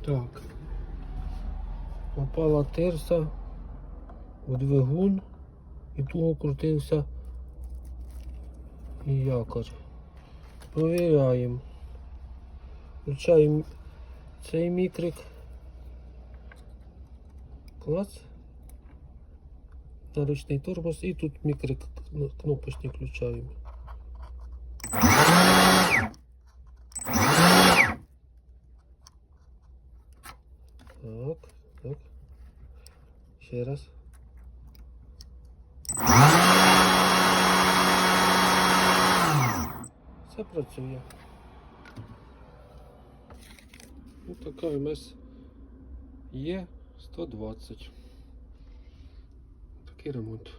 Так. Попала тирса у двигун і туго крутився і якорь. Провіряємо. Включаємо цей мікрик. Клас. На ручний тормоз і тут мікрик кнопочний включаємо. Так, так. Ще раз. Все працює. Ось така МС Є 120. Такий ремонт.